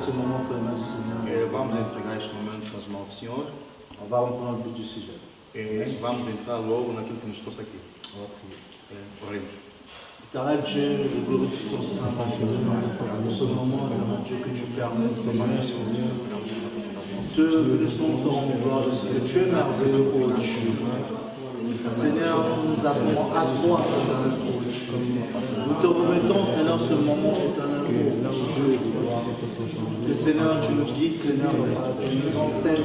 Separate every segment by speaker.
Speaker 1: Ce moment entre les mains du Seigneur.
Speaker 2: Vamos entregar este momento nas mãos do Senhor.
Speaker 1: On va rentrer dans le but du sujet.
Speaker 2: Vamos entrar logo naquilo que nos trouxe aqui.
Speaker 1: On va prier.
Speaker 2: Oremos.
Speaker 1: Éternel Dieu, je glorifie ton Saint-Nom. Ce moment, éternel Dieu, que tu permets, Seigneur. Te bénissons ton gloire de ce que tu es merveilleux, ô Dieu. Seigneur, nous avons à toi, éternel, ô Dieu. Nous te remettons, Seigneur, ce moment, éternel, ô Dieu. Que Seigneur, tu nous guides, Seigneur, tu nous enseignes,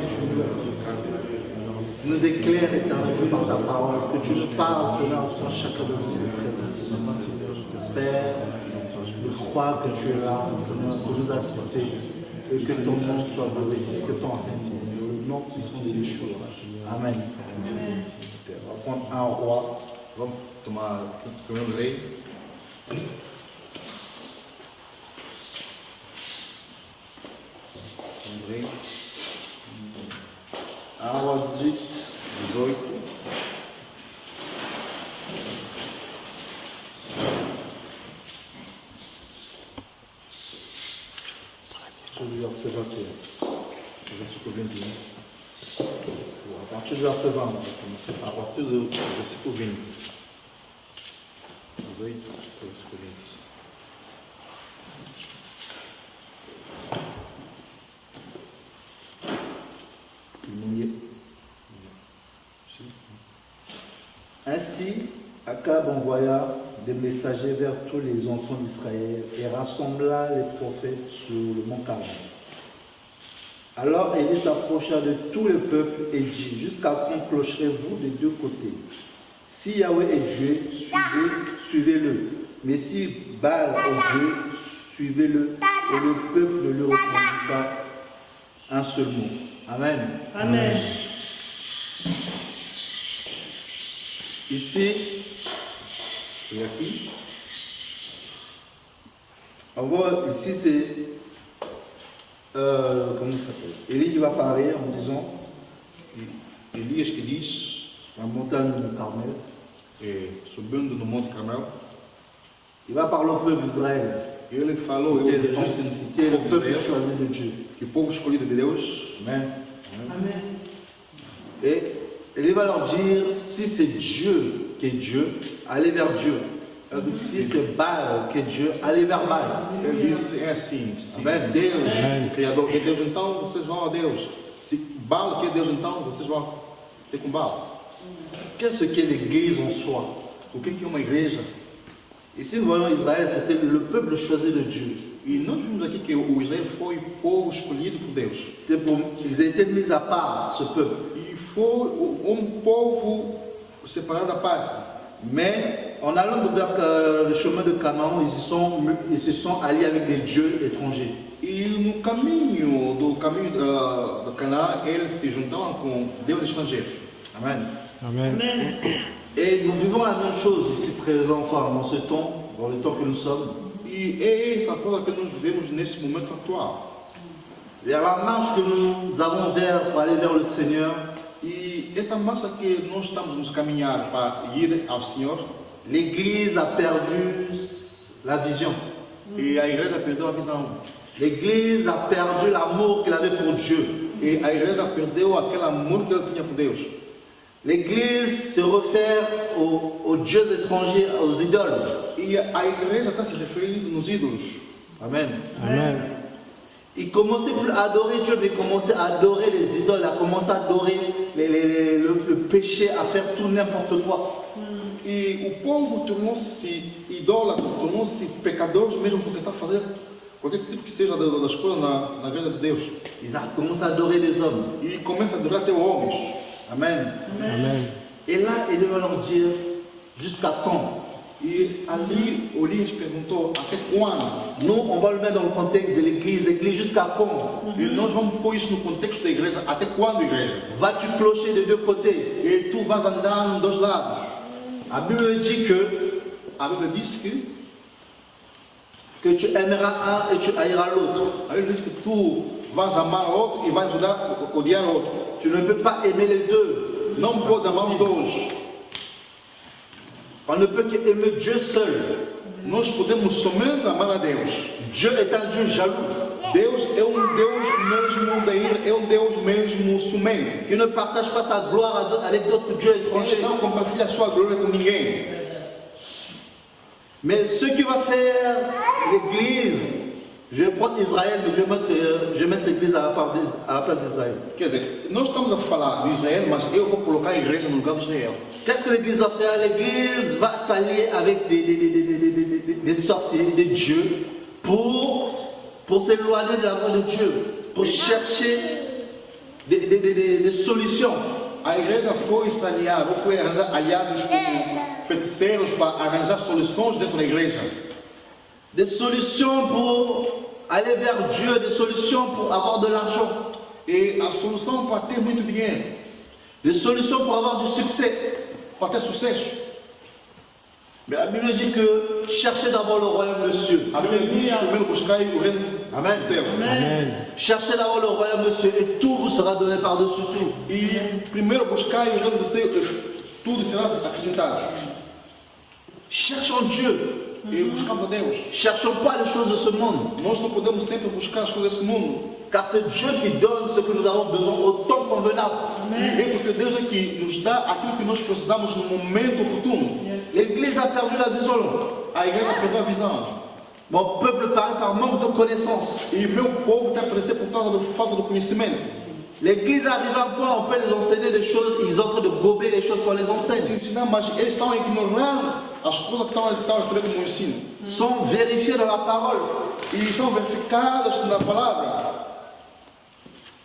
Speaker 1: tu nous éclaires, éternel Dieu, par ta parole, que tu nous parles, Seigneur, dans chacun de nous, Père, je crois que tu es là, Seigneur, pour nous assister, et que ton nom soit glorifié, que ton règne, le nom puissant de Yeshua. Amen.
Speaker 2: On va prendre un roi, vamos tomar primeiro rei. Rei.
Speaker 1: Un roi 18.
Speaker 2: 18.
Speaker 1: Du verset 21.
Speaker 2: Versículo 21.
Speaker 1: À partir du verset 20,
Speaker 2: A partir do versículo 20. 18, versículo 20.
Speaker 1: Ainsi, Akab envoya des messagers vers tous les enfants d'Israël et rassembla les prophètes sur le mont Carmel. Alors Élie s'approcha de tout le peuple et dit: jusqu'à quand clocherez-vous des deux côtés? Si Yahweh est Dieu, suivez-le. Mais si Baal est Dieu, suivez-le. Et le peuple ne lui répondit pas un seul mot. Amen.
Speaker 3: Amen.
Speaker 1: Ici,
Speaker 2: Et aqui,
Speaker 1: on voit, ici c'est, comment ça s'appelle? Élie qui va parler en disant,
Speaker 2: Elias que diz,
Speaker 1: la montagne de Carmel,
Speaker 2: subindo no Monte Carmel,
Speaker 1: il va parler au peuple d'Israël,
Speaker 2: ele falou,
Speaker 1: qui
Speaker 2: ele
Speaker 1: était le peuple choisi de Dieu.
Speaker 2: que o povo escolhido de Deus,
Speaker 1: Amen.
Speaker 3: Amen.
Speaker 1: Et il va leur dire, si c'est Dieu qui est Dieu, allez vers Dieu. Si c'est Baal qui est Dieu, allez vers Baal.
Speaker 2: ele disse é assim, se
Speaker 1: Amém.
Speaker 2: Deus, o Criador que é Deus, então vocês vão a Deus. Se Baal que é Deus, então vocês vão ter com Baal.
Speaker 1: Qu'est-ce qu'est l'Église en soi?
Speaker 2: O que é uma igreja?
Speaker 1: Ici, nous voyons Israël, c'était le peuple choisi de Dieu.
Speaker 2: E nós vimos aqui que o Israel foi o povo escolhido por Deus.
Speaker 1: Ils étaient mis à part, ce peuple.
Speaker 2: E foi povo separado à parte.
Speaker 1: Mais en allant vers le chemin de Canaan, ils se sont alliés avec des dieux étrangers.
Speaker 2: E no caminho do Canaã, eles se juntavam com deuses estrangeiros.
Speaker 1: Amen.
Speaker 3: Amen.
Speaker 1: Et nous vivons la même chose ici présent, enfin, dans ce temps, dans le temps que nous sommes.
Speaker 2: E é essa coisa que nós vivemos nesse momento atual.
Speaker 1: Vers la marche que nous avons pour aller vers le Seigneur,
Speaker 2: E essa marcha que nós estamos nos caminhar para ir ao Senhor,
Speaker 1: l'Église a perdu la vision.
Speaker 2: e a igreja perdeu a visão.
Speaker 1: L'Église a perdu l'amour qu'elle avait pour Dieu.
Speaker 2: E a igreja perdeu aquele amor que ela tinha por Deus.
Speaker 1: L'Église se réfère aux dieux étrangers, aux idoles.
Speaker 2: E a igreja está se referindo nos ídolos.
Speaker 1: Amen.
Speaker 3: Amen.
Speaker 1: Il commençait plus à adorer Dieu, mais il commençait à adorer les idoles, à commencer à adorer le péché, à faire tout n'importe quoi.
Speaker 2: E o povo tornou-se idólatra, tornou-se pecadores mesmo porque está a fazer qualquer tipo que seja das coisas na igreja de Deus.
Speaker 1: Ils ont commencé à adorer les hommes.
Speaker 2: E começa a adorar até homens.
Speaker 1: Amen.
Speaker 3: Amen.
Speaker 1: Et là, il va leur dire, jusqu'à quand?
Speaker 2: E ali Elias perguntou até quando?
Speaker 1: Nous, on va le mettre dans le contexte de l'église. L'église, jusqu'à quand?
Speaker 2: E nós vamos pôr isso no contexto da igreja. Até quando, igreja?
Speaker 1: Vas-tu clocher des deux côtés?
Speaker 2: E tu vas andar nos dois lados.
Speaker 1: La Bible dit que
Speaker 2: A Bíblia diz que
Speaker 1: que tu aimeras un et tu haïras l'autre.
Speaker 2: A Bíblia diz que tu vais amar outro e vais odiar outro.
Speaker 1: Tu ne peux pas aimer les deux.
Speaker 2: Não pode amar os dois.
Speaker 1: On ne peut qu'aimer Dieu seul.
Speaker 2: Nós podemos somente amar a Deus.
Speaker 1: Dieu est un Dieu jaloux.
Speaker 2: Deus é Deus mesmo da ira, é Deus mesmo ciumento.
Speaker 1: Il ne partage pas sa gloire avec d'autres dieux étrangers.
Speaker 2: Ele não compartilha a sua glória com ninguém.
Speaker 1: Mais ce qui va faire l'Église, je vais prendre Israël, mais je vais mettre l'Église à la place d'Israël.
Speaker 2: Quer dizer, nós estamos a falar de Israel, mas eu vou colocar a igreja no lugar de Israel.
Speaker 1: Qu'est-ce que l'Église va faire? L'Église va s'allier avec des sorciers, des dieux, pour s'éloigner de la voie de Dieu, pour chercher des solutions.
Speaker 2: A igreja foi se aliar, ou foi arranjar aliados como feiticeiros para arranjar soluções dentro da igreja.
Speaker 1: Des solutions pour aller vers Dieu, des solutions pour avoir de l'argent,
Speaker 2: E a solução para ter muito dinheiro,
Speaker 1: des solutions pour avoir du succès.
Speaker 2: para ter sucesso.
Speaker 1: Mais la Bible dit que cherchez d'abord le royaume de cieux.
Speaker 2: A Bíblia diz primeiro buscai o reino
Speaker 1: Amen.
Speaker 2: dos céus.
Speaker 3: Amen.
Speaker 1: Cherchez d'abord le royaume de cieux et tout vous sera donné par-dessus tout.
Speaker 2: E primeiro buscai o reino dos céus, tudo será acrescentado.
Speaker 1: Cherchons Dieu.
Speaker 2: E buscamos a Deus.
Speaker 1: Cherchons pas les choses de ce monde.
Speaker 2: Nós não podemos sempre buscar as coisas desse mundo.
Speaker 1: Car c'est Dieu qui donne ce que nous avons besoin au temps convenable.
Speaker 2: E é porque Deus é que nos dá aquilo que nós precisamos no momento oportuno.
Speaker 1: L'Église a perdu la vision.
Speaker 2: A igreja perdeu a visão.
Speaker 1: Mon peuple paraît par manque de connaissance.
Speaker 2: E meu povo está a perecer por causa da falta de conhecimento.
Speaker 1: L'Église arrive à un point où on peut les enseigner des choses, ils sont en train de gober les choses qu'on les enseigne.
Speaker 2: Ensinar, mas eles estão a ignorar as coisas que estão a receber como ensino.
Speaker 1: Sont vérifiées dans la parole.
Speaker 2: E são verificadas na palavra.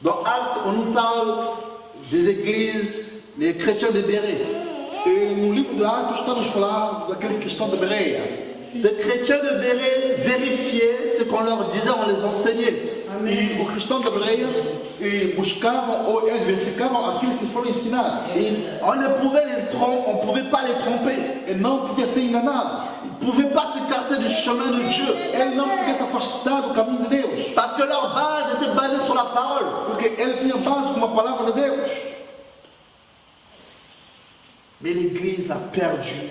Speaker 1: Dans Actes, on nous parle des églises, des chrétiens de Béret.
Speaker 2: E no livro de Atos está nos falar daquele cristão de Bereia.
Speaker 1: Ces chrétiens de Béret vérifiaient ce qu'on leur disait, on les enseignait.
Speaker 2: E o cristão de Bereia buscavam ou eles verificavam aquilo que foram ensinados.
Speaker 1: Et on ne pouvait on pouvait pas les tromper.
Speaker 2: E não podia ser enganado.
Speaker 1: Ils ne pouvaient pas s'écarter du chemin de Dieu.
Speaker 2: Ele não podia se afastar do caminho de Deus.
Speaker 1: Parce que leur base était basée sur la parole.
Speaker 2: Porque ele tinha base com a palavra de Deus.
Speaker 1: Mais l'Église a perdu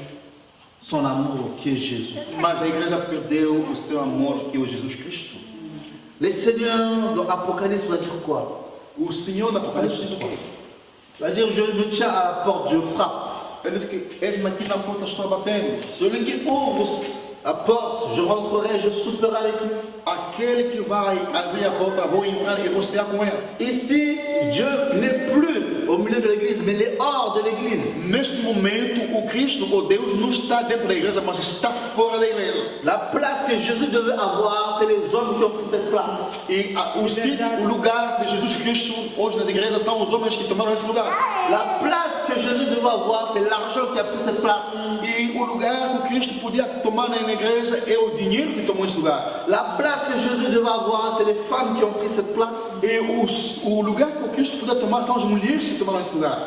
Speaker 1: son amour qui est Jésus.
Speaker 2: Mas a igreja perdeu o seu amor, que é o Jesus Cristo.
Speaker 1: Les seigneurs de l'Apocalypse va dire quoi?
Speaker 2: O Senhor da Apocalipse diz o quê?
Speaker 1: Il va dire, je me tiens à la porte, je frappe.
Speaker 2: Ele diz que eis-me aqui na porta, estou batendo.
Speaker 1: Celui qui ouvre la porte, je rentrerai, je souperai avec lui.
Speaker 2: Aquele que vai abrir a porta, vou entrar e vou cear com ele.
Speaker 1: Ici, Dieu n'est plus au milieu de l'église, mais il est hors de l'église.
Speaker 2: Neste momento, o Cristo, o Deus, não está dentro da igreja, mas está fora da igreja.
Speaker 1: La place que Jésus devait avoir, c'est les hommes qui ont pris cette place.
Speaker 2: E o lugar de Jesus Cristo hoje nas igrejas são os homens que tomaram esse lugar.
Speaker 1: La place que Jésus devait avoir, c'est l'argent qui a pris cette place.
Speaker 2: E o lugar que Cristo podia tomar na igreja é o dinheiro que tomou esse lugar.
Speaker 1: La place que Jésus devait avoir, c'est les femmes qui ont pris cette place.
Speaker 2: E o lugar que o Cristo podia tomar são as mulheres que tomaram esse lugar.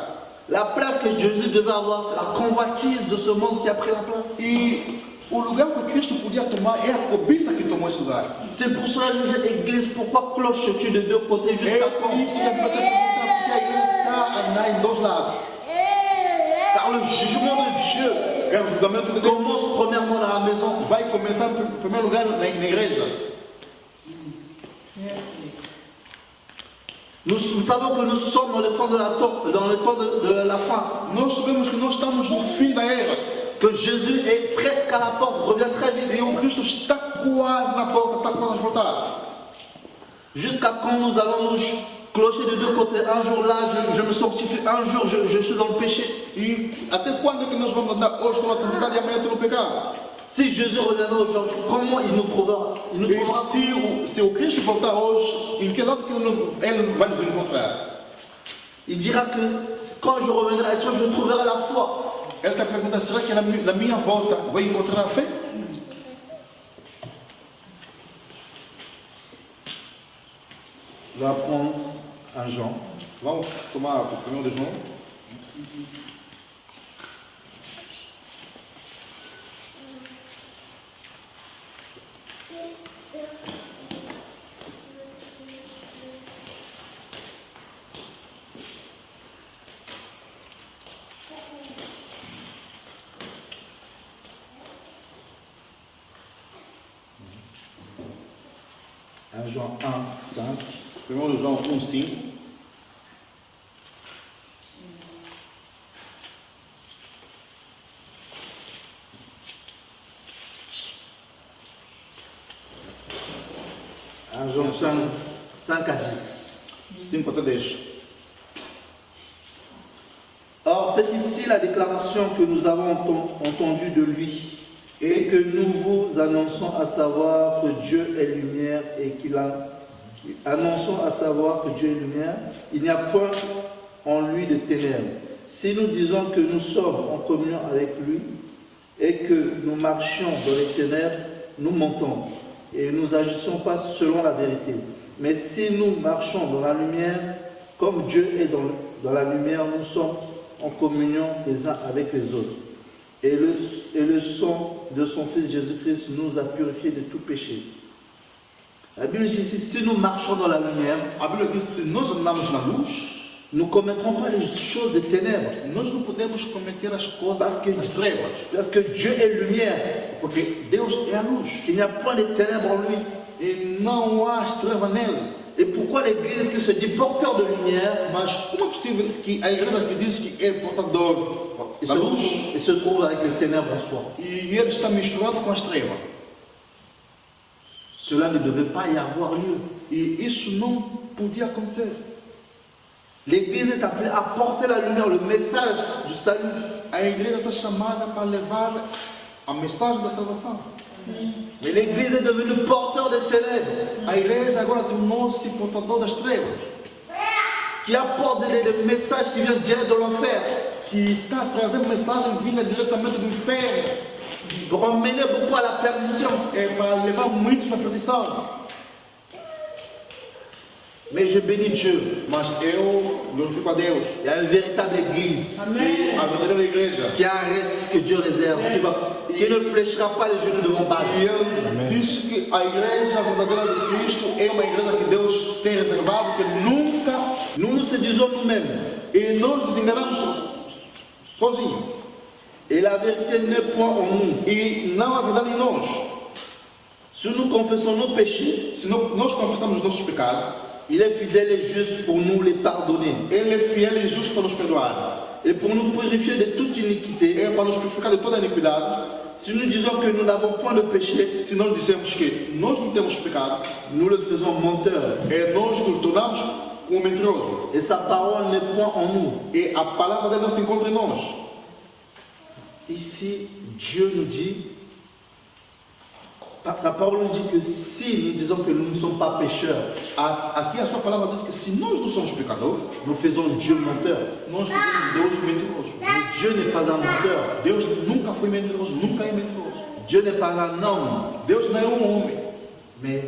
Speaker 1: La place que Jésus devait avoir, c'est la convoitise de ce monde qui a pris la place.
Speaker 2: E o lugar que o Cristo podia tomar é a cobiça que tomou esse lugar.
Speaker 1: C'est pour cela que je dis, Église, pourquoi cloches-tu de deux côtés
Speaker 2: É
Speaker 1: jusqu'à
Speaker 2: por
Speaker 1: quand?
Speaker 2: isso que a Bíblia tem que perguntar porque a igreja está a andar em dois lados.
Speaker 1: Car le jugement de Dieu
Speaker 2: É o julgamento de Deus.
Speaker 1: commence premièrement dans la maison.
Speaker 2: Vai começar em primeiro lugar na igreja.
Speaker 1: Nous savons que nous sommes dans le temps de la fin.
Speaker 2: Nós sabemos que nós estamos no fim da era.
Speaker 1: Que Jésus est presque à la porte, revient très vite.
Speaker 2: E o Cristo está quase na porta, está quase a voltar.
Speaker 1: Jusqu'à quand nous allons nous clocher de deux côtés? Un jour là, je me sanctifie, un jour je suis dans le péché.
Speaker 2: E até quando é que nós vamos andar hoje com a santidade e amanhã estou no pecado?
Speaker 1: Si Jésus reviendra aujourd'hui, comment il nous prouvera? Il nous
Speaker 2: E
Speaker 1: prouvera.
Speaker 2: se o Cristo voltar hoje, em que lado que ele vai nos encontrar?
Speaker 1: Il dira que quand je reviendrai, je trouverai la foi.
Speaker 2: Ele está perguntando, será que na minha volta vou encontrar a fé?
Speaker 1: Je vais apprendre un Jean.
Speaker 2: Vamos tomar o primeiro de João.
Speaker 1: 1 Jean 1, 5.
Speaker 2: 1 João 1,5.
Speaker 1: Jean 5, 5 à 10.
Speaker 2: 5 até 10.
Speaker 1: Or, c'est ici la déclaration que nous avons entendue de lui et que nous vous annonçons, à savoir que Dieu est lumière et annonçons à savoir que Dieu est lumière, il n'y a point en lui de ténèbres. Si nous disons que nous sommes en communion avec lui et que nous marchions dans les ténèbres, nous mentons et nous n'agissons pas selon la vérité. Mais si nous marchons dans la lumière, comme Dieu est dans la lumière, nous sommes en communion les uns avec les autres. Et le sang de son Fils Jésus-Christ nous a purifiés de tout péché. La Bible dit ici, si nous marchons dans la lumière,
Speaker 2: A Bíblia diz que se nós andamos na luz,
Speaker 1: nous ne commettrons pas les choses des ténèbres.
Speaker 2: nós não podemos cometer as coisas
Speaker 1: Parce que,
Speaker 2: das trevas,
Speaker 1: parce que Dieu est lumière.
Speaker 2: porque Deus é a luz
Speaker 1: Il n'y a point de ténèbres en lui.
Speaker 2: e não há as trevas nele.
Speaker 1: Et pourquoi l'Église qui se dit porteur de lumière
Speaker 2: Mas como é possível que a igreja que diz que é portador da luz
Speaker 1: et se trouve avec les ténèbres en soi?
Speaker 2: e ele está misturado com as trevas?
Speaker 1: Cela ne devait pas y avoir lieu.
Speaker 2: E isso não podia acontecer.
Speaker 1: L'Église est appelée à porter la lumière, le message du salut.
Speaker 2: A igreja está chamada para levar a mensagem da salvação.
Speaker 1: Mais l'Église est devenue porteur des ténèbres,
Speaker 2: A igreja agora tornou-se portador das trevas,
Speaker 1: qui apporte des messages qui viennent direct de l'enfer,
Speaker 2: que está trazendo mensagem vinda diretamente do inferno,
Speaker 1: pour emmener beaucoup à la perdition.
Speaker 2: é para levar muitos na perdição.
Speaker 1: Mais je bénis Dieu.
Speaker 2: Mas eu glorifico a Deus.
Speaker 1: Il y a une véritable Église
Speaker 2: E a verdadeira igreja.
Speaker 1: qui a un reste que Dieu réserve, qui ne fléchira pas les genoux devant Baal.
Speaker 2: E eu disse que a igreja verdadeira de Cristo é uma igreja que Deus tem reservado, que nunca,
Speaker 1: Nous nous séduisons nous-mêmes.
Speaker 2: e nós nos enganamos sozinhos.
Speaker 1: Et la vérité n'est point en nous.
Speaker 2: E não há verdade em nós.
Speaker 1: Si nous confessons nos péchés,
Speaker 2: Se nós confessamos os nossos pecados,
Speaker 1: il est fidèle et juste pour nous les pardonner
Speaker 2: Ele é fiel e justo para nos perdoar.
Speaker 1: et pour nous purifier de toute iniquité.
Speaker 2: É para nos purificar de toda a iniquidade.
Speaker 1: Si nous disons que nous n'avons point de péché,
Speaker 2: Se nós dissemos que nós não temos pecado,
Speaker 1: nous le faisons menteur.
Speaker 2: nós nos tornamos um mentiroso.
Speaker 1: Et sa parole n'est point en nous.
Speaker 2: E a palavra dele não se encontra em nós.
Speaker 1: Ici, Dieu nous dit, sa parole nous dit que si nous disons que nous ne sommes pas pécheurs,
Speaker 2: Aqui a sua palavra diz que se nós não somos pecadores,
Speaker 1: nous faisons Dieu menteur.
Speaker 2: nós fazemos Deus mentiroso.
Speaker 1: Mais Dieu n'est pas un menteur.
Speaker 2: Deus nunca foi mentiroso, nunca é mentiroso.
Speaker 1: Dieu n'est pas un homme.
Speaker 2: Deus não é um homem.
Speaker 1: Mais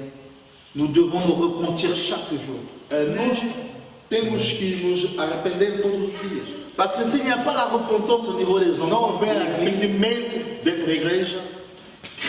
Speaker 1: nous devons nous repentir chaque jour.
Speaker 2: Nós temos que nos arrepender todos os dias.
Speaker 1: Parce que s'il n'y a pas la repentance au niveau des
Speaker 2: Não
Speaker 1: enfants,
Speaker 2: houver arrependimento dentro da igreja,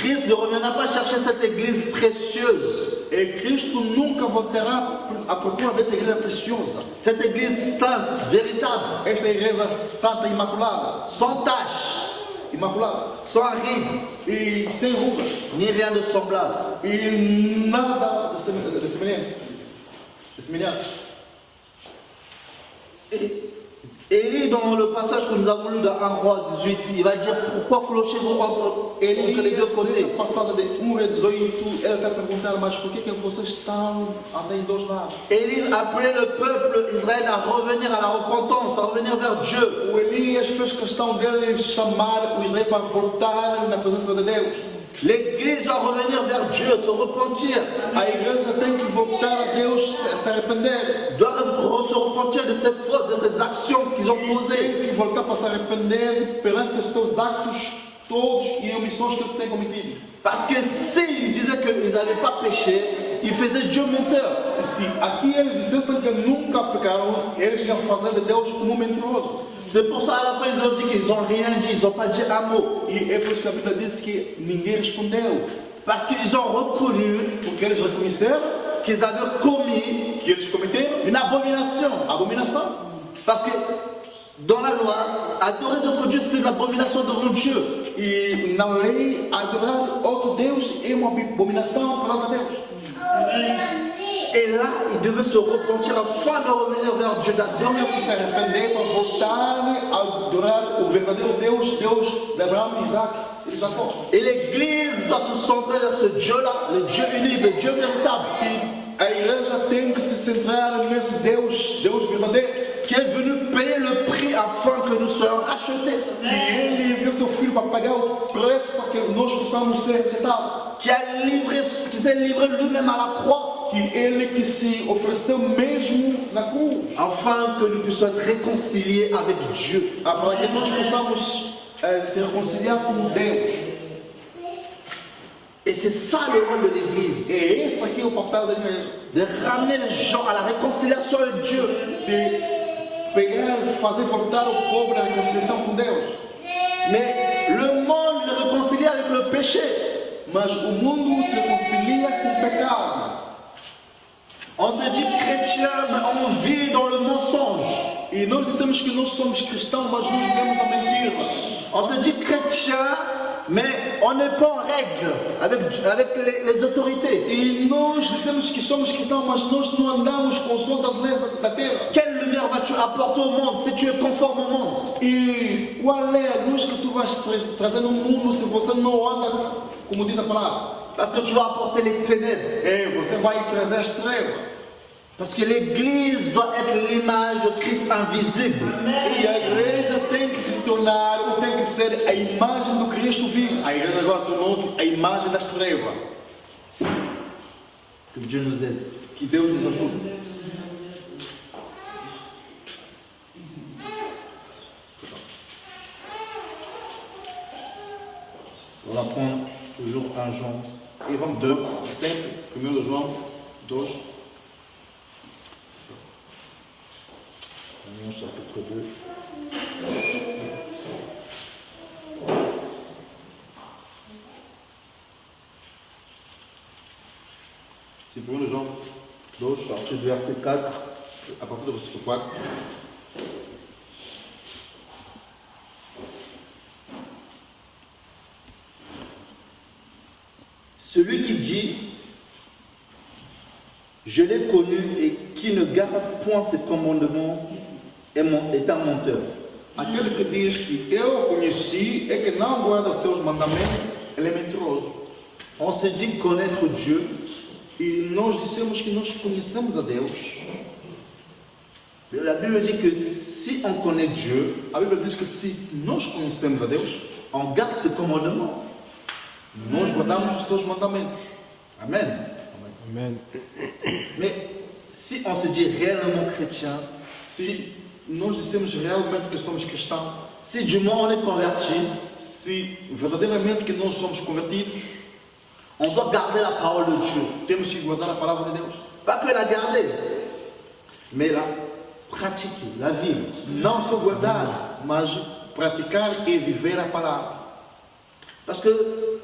Speaker 1: Christ ne reviendra pas chercher cette église précieuse,
Speaker 2: Cristo nunca voltará à procura dessa igreja preciosa.
Speaker 1: cette église sainte, véritable,
Speaker 2: Esta igreja santa e imaculada.
Speaker 1: sans tache,
Speaker 2: Imaculada.
Speaker 1: sans ride,
Speaker 2: E sem rugas.
Speaker 1: ni rien de semblable.
Speaker 2: E nada de semelhante. De semelhança.
Speaker 1: Élie, dans le passage que nous avons lu dans 1 Roi 18, il va dire pourquoi clochez-vous entre les deux côtés.
Speaker 2: Nessa passagem de 1 a 18, ela está a perguntar, mas por que vocês estão andando em dois lados?
Speaker 1: Élie appelait le peuple Israël à revenir à la repentance, à revenir vers Dieu.
Speaker 2: O Elias fez questão dele chamar o Israel para voltar na presença de Deus.
Speaker 1: L'église doit revenir vers Dieu, se repentir,
Speaker 2: A igreja tem que voltar a Deus, se arrepender.
Speaker 1: doit se repentir de ses fautes, de ses actions qu'ils ont posées.
Speaker 2: Tem que voltar para se arrepender perante os seus atos todos e omissões que ele tem cometido.
Speaker 1: Parce que s'ils disaient qu'ils n'avaient pas péché, ils faisaient Dieu menteur.
Speaker 2: Se aqui eles dissessem que nunca pecaram, eles iam fazer de Deus como um mentiroso.
Speaker 1: C'est pour ça à la fin ils ont dit qu'ils n'ont rien dit, ils n'ont pas dit un mot.
Speaker 2: E é por isso que a Bíblia diz que ninguém respondeu.
Speaker 1: Parce qu'ils ont reconnu
Speaker 2: porque eles reconheceram
Speaker 1: qu'ils avaient commis
Speaker 2: que eles cometeram
Speaker 1: une abomination.
Speaker 2: abominação.
Speaker 1: Parce que dans la loi, adorer d'autres dieux, c'était une abomination devant Dieu.
Speaker 2: E na lei, adorar outro Deus é uma abominação para Deus.
Speaker 1: Et là, ils devaient se repentir afin de revenir vers Dieu
Speaker 2: Então
Speaker 1: d'Abraham.
Speaker 2: eu se arrepender para voltar a adorar o verdadeiro Deus, Deus de Abraão, Isaac e Jacó.
Speaker 1: Et l'Église doit se centrer vers ce Dieu-là, le Dieu unique, le Dieu véritable,
Speaker 2: E a igreja tem que se centrar nesse Deus, Deus verdadeiro.
Speaker 1: qui est venu payer le prix afin que nous soyons rachetés,
Speaker 2: E ele enviou seu filho para pagar o preço para que nós possamos ser resgatados.
Speaker 1: qui s'est livré lui-même à la croix,
Speaker 2: Que ele que se ofereceu mesmo na cruz,
Speaker 1: afin que nous puissions être réconciliés avec Dieu.
Speaker 2: para que nós possamos se reconciliar com Deus.
Speaker 1: Et c'est ça le rôle de l'Église,
Speaker 2: E esse aqui é o papel da igreja.
Speaker 1: de ramener les gens à la réconciliation avec Dieu.
Speaker 2: De pegar, fazer voltar o povo na reconciliação com Deus.
Speaker 1: Mais le monde le réconcilie avec le péché.
Speaker 2: Mas o mundo se reconcilia com o pecado.
Speaker 1: On se dit chrétien, mais on vit dans le mensonge.
Speaker 2: E nós dizemos que nós somos cristãos, mas nós vivemos na mentira.
Speaker 1: On se dit chrétien, mais on n'est pas en règle avec les autorités.
Speaker 2: E nós dizemos que somos cristãos, mas nós não andamos consoante as leis da terra.
Speaker 1: Quelle lumière vas-tu apporter au monde si tu es conforme au monde?
Speaker 2: E qual é a luz que tu vais trazer no mundo se você não anda como diz a palavra?
Speaker 1: Parce que tu vas apporter les ténèbres.
Speaker 2: Você vai trazer as trevas.
Speaker 1: Parce que l'Église doit être l'image de Christ invisible.
Speaker 2: E a igreja tem que se tornar, ou tem que ser a imagem do Cristo vivo. A igreja agora tornou-se a imagem das trevas.
Speaker 1: Que Dieu nous aide.
Speaker 2: Que Deus nos ajude.
Speaker 1: On va prendre toujours un Jean.
Speaker 2: E vamos 2, sempre, 1 João 2.
Speaker 1: Jean chapitre 2.
Speaker 2: Sim, 1 João 2,
Speaker 1: À partir du verset 4.
Speaker 2: a partir do versículo 4.
Speaker 1: Celui qui dit je l'ai connu et qui ne garde point ses commandements est un menteur.
Speaker 2: Aquele que diz que eu o conheci e que não guarda os seus mandamentos, ele é mentiroso.
Speaker 1: On se dit connaître Dieu,
Speaker 2: E nós dissemos que nós conhecemos a Deus.
Speaker 1: mais la Bible dit que si on connaît Dieu,
Speaker 2: A Bíblia diz que se nós conhecemos a Deus,
Speaker 1: on garde ses commandements.
Speaker 2: nós guardamos os seus mandamentos.
Speaker 1: Amen.
Speaker 3: Amen.
Speaker 1: Mais si on se dit réellement chrétien,
Speaker 2: Se nós dissemos realmente que somos cristãos,
Speaker 1: si du moins on est converti,
Speaker 2: se verdadeiramente que nós somos convertidos,
Speaker 1: on doit garder la parole de Dieu.
Speaker 2: temos que guardar a palavra de Deus.
Speaker 1: Pas que la garder, mais la pratiquer, la vivre.
Speaker 2: Não só guardar, mas praticar e viver a palavra.
Speaker 1: Parce que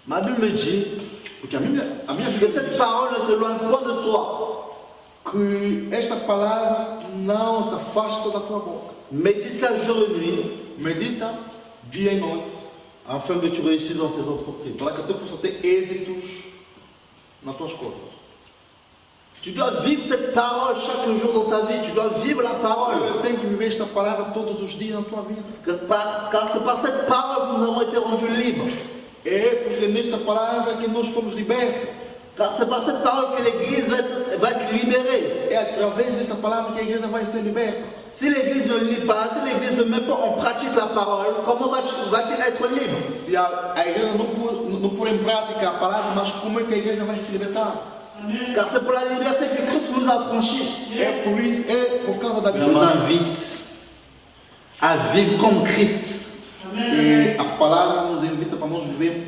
Speaker 1: ma Bible me dit
Speaker 2: Porque a minha
Speaker 1: que
Speaker 2: Bíblia
Speaker 1: cette
Speaker 2: diz
Speaker 1: parole ne s'éloigne point de toi.
Speaker 2: que esta palavra não se afasta da tua boca.
Speaker 1: Médite-la jour et nuit,
Speaker 2: Medita dia e noite,
Speaker 1: afin que tu réussisses dans tes entreprises.
Speaker 2: para que tu possa ter êxitos nas tuas coisas.
Speaker 1: Tu dois vivre cette parole chaque jour dans ta vie. Tu dois vivre la parole.
Speaker 2: Eu tenho que viver esta palavra todos os dias na tua vida.
Speaker 1: Car c'est par cette parole que nous avons été rendus libres.
Speaker 2: É porque nesta palavra que nós fomos libertos.
Speaker 1: Car c'est par cette parole que l'Église va être libérée.
Speaker 2: É através desta palavra que a igreja vai ser liberta.
Speaker 1: Si l'Église ne lit pas, si l'Église ne met pas en pratique la parole, comment va-t-il être libre?
Speaker 2: Se a igreja não pôr em prática a palavra, mas como é que a igreja vai se libertar?
Speaker 1: Car c'est pour la liberté que Christ nous a franchis.
Speaker 2: É por isso, é por causa da
Speaker 1: Il nous
Speaker 2: liberdade.
Speaker 1: invite à vivre comme Christ.
Speaker 2: E a palavra nos invita para nós viver,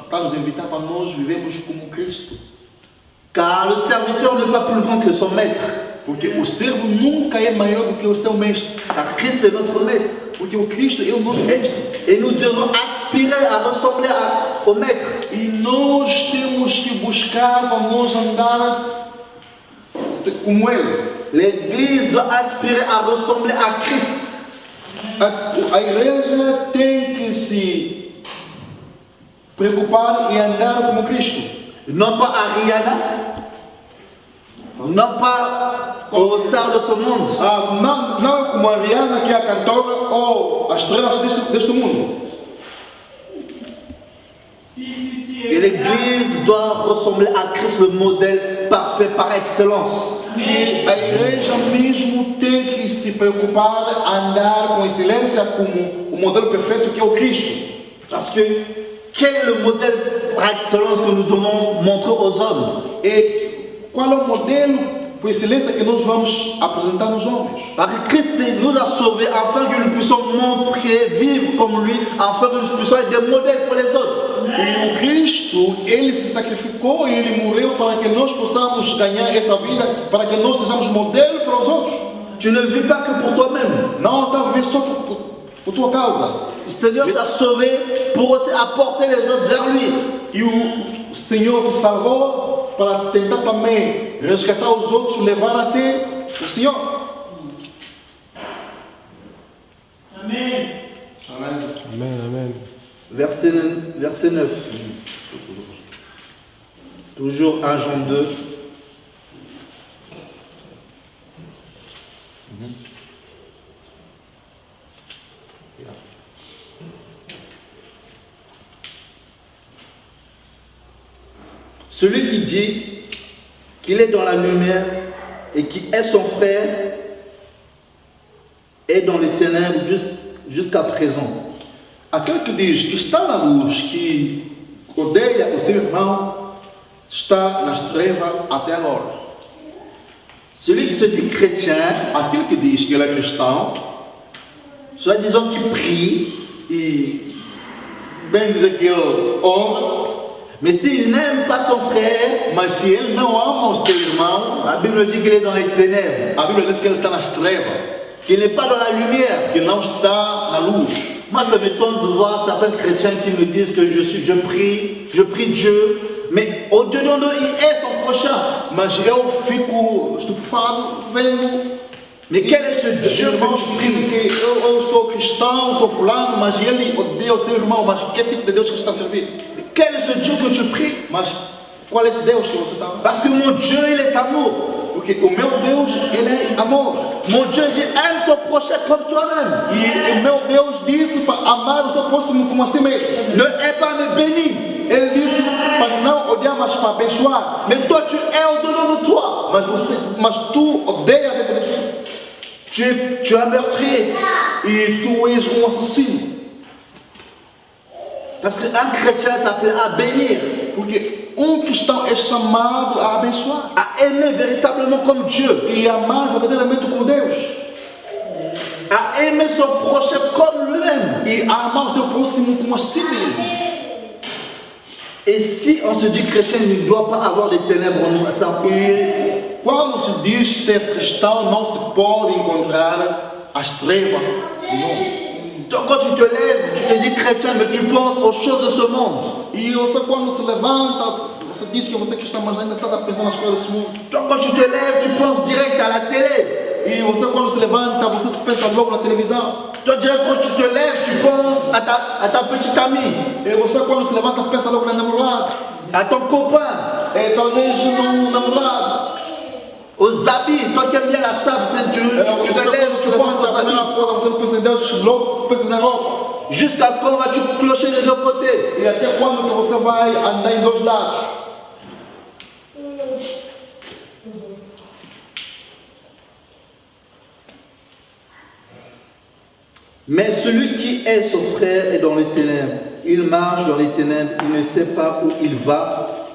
Speaker 2: para nos invitar para nós vivermos como Cristo.
Speaker 1: Car le serviteur n'est pas plus grand que son maître.
Speaker 2: Porque o servo nunca é maior do que o seu mestre.
Speaker 1: Car Christ est notre maître.
Speaker 2: Porque o Cristo é o nosso mestre.
Speaker 1: Et nous devons aspirer à ressembler
Speaker 4: au Maître.
Speaker 2: E nós temos que buscar para nós andar como Ele.
Speaker 4: L'Église doit aspirer à ressembler à Christ.
Speaker 2: A igreja tem que se preocupar em andar como Cristo.
Speaker 4: Non pas à Rihanna, non pas aux stars de ce monde.
Speaker 2: Não como a Rihanna, que é a cantora, ou as estrelas deste mundo.
Speaker 4: Et l'Église doit ressembler à Christ, le modèle parfait par excellence.
Speaker 2: E a igreja mesmo tem que se preocupar em andar com excelência como o modelo perfeito que é o Cristo.
Speaker 4: Parce que quel est le modèle par excellence que nous devons montrer aux hommes?
Speaker 2: E qual é o modelo por excelência que nós vamos apresentar nos homens?
Speaker 4: Parce que Christ nous a sauvés afin que nous puissions montrer, vivre comme lui, afin que nous puissions être des modèles pour les autres.
Speaker 2: E o Cristo, Ele se sacrificou e Ele morreu para que nós possamos ganhar esta vida, para que nós sejamos modelo para os outros.
Speaker 4: Tu ne vis pas que pour toi-même.
Speaker 2: Não está a viver só por tua causa.
Speaker 4: Le Seigneur t'a sauvé pour aussi apporter les autres vers lui.
Speaker 2: E o Senhor te salvou para tentar também resgatar os outros, levar até o Senhor.
Speaker 3: Amen.
Speaker 5: Amen.
Speaker 4: Verset 9. Toujours 1 Jean 2. Celui qui dit qu'il est dans la lumière et qui est son frère est dans les ténèbres jusqu'à présent.
Speaker 2: Aquele que diz que está na luz, que odeia o seu irmão, está nas trevas até agora.
Speaker 4: Celui qui se dit chrétien,
Speaker 2: Aquele que diz que ele é cristão,
Speaker 4: soi-disant qui prie,
Speaker 2: e bem dizer que ele ora,
Speaker 4: mais s'il n'aime pas son frère,
Speaker 2: mas se ele não ama o seu irmão,
Speaker 4: la Bible dit qu'il est dans les ténèbres,
Speaker 2: a Bíblia diz que ele está nas trevas,
Speaker 4: qu'il n'est pas dans la lumière.
Speaker 2: que não está na luz.
Speaker 4: Moi, ça m'étonne de voir certains chrétiens qui me disent que je prie Dieu, mais au-dedans d'eux, il est son prochain.
Speaker 2: Mas eu fico estupefado vendo.
Speaker 4: Mais quel est ce Dieu
Speaker 2: irmãos
Speaker 4: que
Speaker 2: que
Speaker 4: tu
Speaker 2: dizem
Speaker 4: pries?
Speaker 2: que eu sou cristão, sou fulano, mas ele odeia o seu irmão. Mas que tipo de Deus que você está a servir?
Speaker 4: Quel est ce Dieu que tu pries?
Speaker 2: Mas qual é esse Deus que você está?
Speaker 4: Parce que mon Dieu, il est amour.
Speaker 2: Porque o meu Deus, ele é amor.
Speaker 4: Mon Dieu dit, aime ton prochain comme toi-même.
Speaker 2: E o meu Deus disse para amar o seu próximo como a si mesmo.
Speaker 4: Ne hais pas, mais bénis.
Speaker 2: Ele disse para não odiar, mas para abençoar.
Speaker 4: Mais toi, tu es au-dedans de toi.
Speaker 2: Mas tu odeia dentro de ti.
Speaker 4: Tu es un meurtrier.
Speaker 2: E tu és um assassino.
Speaker 4: Parce qu'un chrétien est appelé à bénir,
Speaker 2: Porque cristão é chamado a abençoar.
Speaker 4: à aimer véritablement comme Dieu,
Speaker 2: E amar verdadeiramente como Deus.
Speaker 4: à aimer son prochain comme lui-même.
Speaker 2: E a amar o seu próximo como a si mesmo.
Speaker 4: Et si on se dit chrétien, il ne doit pas avoir des ténèbres en nous, c'est impossible.
Speaker 2: E quando se diz ser cristão, não se pode encontrar as trevas em nós.
Speaker 4: Donc quand tu te lèves, tu te dis chrétien, mais tu penses aux choses de ce monde.
Speaker 2: E você quando se levanta, você diz que você é cristão, mas ainda está pensando nas coisas desse mundo.
Speaker 4: Donc quand tu te lèves, tu penses direct à la télé.
Speaker 2: E você quando se levanta, você pensa logo na televisão.
Speaker 4: Toi, direct quand tu te lèves, tu penses à ta petite amie,
Speaker 2: E você quando se levanta, pensa logo na namorada.
Speaker 4: à ton copain,
Speaker 2: É talvez no namorado.
Speaker 4: aux habits. Toi qui aimes bien la sable, tu te lèves, tu
Speaker 2: Você
Speaker 4: penses
Speaker 2: levanta,
Speaker 4: aux
Speaker 2: a primeira
Speaker 4: habits.
Speaker 2: coisa, você não pensa em Deus, logo pensa na roupa.
Speaker 4: Jusqu'à quand vas-tu clocher des deux côtés?
Speaker 2: E até quando que você vai andar em dois lados?
Speaker 4: Mais celui qui est son frère est dans les ténèbres. Il marche dans les ténèbres, il ne sait pas où il va,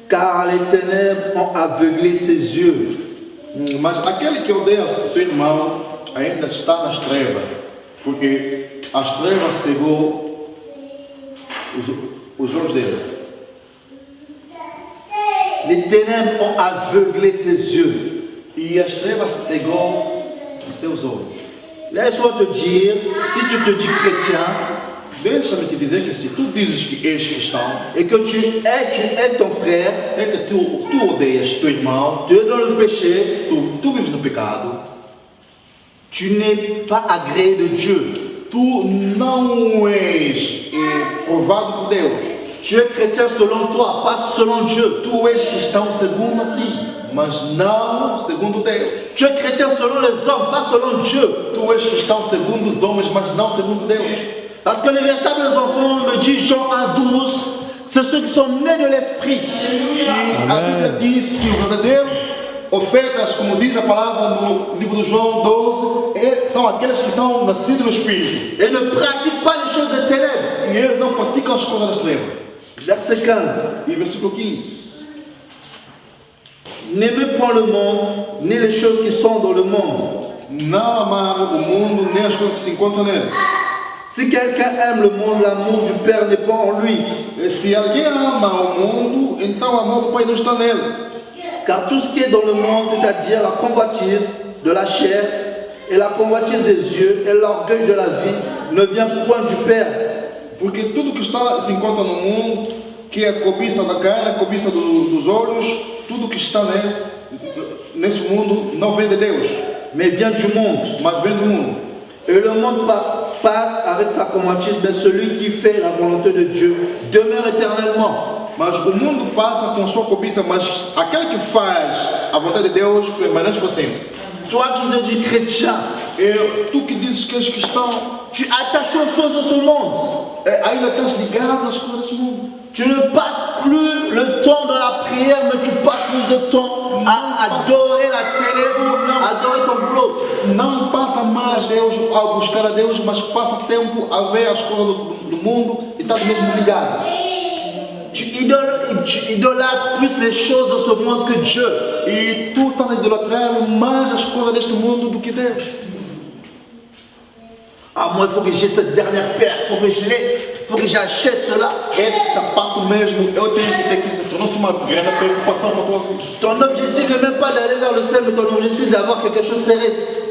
Speaker 4: car les ténèbres ont aveuglé ses yeux.
Speaker 2: Mas aquele que odeia seu irmão ainda está nas trevas, porque as trevas cegou os olhos dele.
Speaker 4: Les ténèbres ont aveuglé ses yeux.
Speaker 2: E as trevas cegou os seus olhos.
Speaker 4: Laisse-moi te dire, si tu te dis chrétien,
Speaker 2: Deixa-me te dizer que se tu dizes que és cristão,
Speaker 4: et que tu es ton frère,
Speaker 2: é que tu odeias teu irmão,
Speaker 4: tu es dans le péché,
Speaker 2: tu vives no pecado,
Speaker 4: tu n'es pas agréé de Dieu.
Speaker 2: tu não és provado por Deus.
Speaker 4: Tu es chrétien selon toi, pas selon Dieu.
Speaker 2: Tu és cristão segundo a ti, mas não segundo Deus.
Speaker 4: Tu es chrétien selon les hommes, pas selon Dieu.
Speaker 2: Tu és cristão segundo os homens, mas não segundo Deus.
Speaker 4: Parce que les véritables enfants, me dit Jean 1,12, c'est ceux qui sont nés de l'esprit.
Speaker 2: E a Bíblia diz que o verdadeiro ofertas, como diz a palavra no livro de João 12, são aqueles que são nascidos no Espírito.
Speaker 4: Et ne pratiquent pas les choses des ténèbres.
Speaker 2: E eles não praticam as coisas das trevas.
Speaker 4: Verset 15.
Speaker 2: E versículo 15.
Speaker 4: N'aimez point le monde, ni les choses qui sont dans le monde.
Speaker 2: Não amar o mundo, nem as coisas que se encontram nele.
Speaker 4: Si quelqu'un aime le monde, l'amour du Père n'est pas en lui.
Speaker 2: E se alguém ama o mundo, então o amor do Pai não está nele.
Speaker 4: Car tout ce qui est dans le monde, c'est-à-dire la convoitise de la chair et la convoitise des yeux et l'orgueil de la vie, ne vient point du Père.
Speaker 2: Porque tudo que se encontra no mundo, que é a cobiça da carne, a cobiça dos olhos, tudo que está nesse mundo não vem de Deus,
Speaker 4: mais vient du monde.
Speaker 2: mas vem do mundo.
Speaker 4: Et le monde passe avec sa convoitise, mais celui qui fait la volonté de Dieu demeure éternellement.
Speaker 2: Mas o mundo passa com sua cobiça, mas aquele que faz a vontade de Deus permanece para sempre.
Speaker 4: Toi qui te dis chrétien,
Speaker 2: E tu que dizes que és cristão,
Speaker 4: tu attaches aux choses de ce monde.
Speaker 2: ainda estás ligado nas coisas desse mundo.
Speaker 4: Tu ne passes plus le temps dans la prière, mais tu passes plus de temps à adorer la télé ou adorer ton boulot.
Speaker 2: Não passa mais Deus a buscar a Deus, mas passa tempo a ver as coisas do mundo e estás mesmo ligado.
Speaker 4: Tu idolâtres plus les choses de ce monde que Dieu.
Speaker 2: E tu estás a idolatrar mais as coisas deste mundo do que Deus.
Speaker 4: Ah, moi, il faut que j'ai cette dernière paire, il faut que je l'ai, il faut que j'achète cela.
Speaker 2: Esse sapato mesmo, eu tenho que ter que se tornou-se uma grande preocupação para a tua vida.
Speaker 4: Ton objectif n'est même pas d'aller vers le ciel, mais ton objectif est d'avoir quelque chose de terrestre.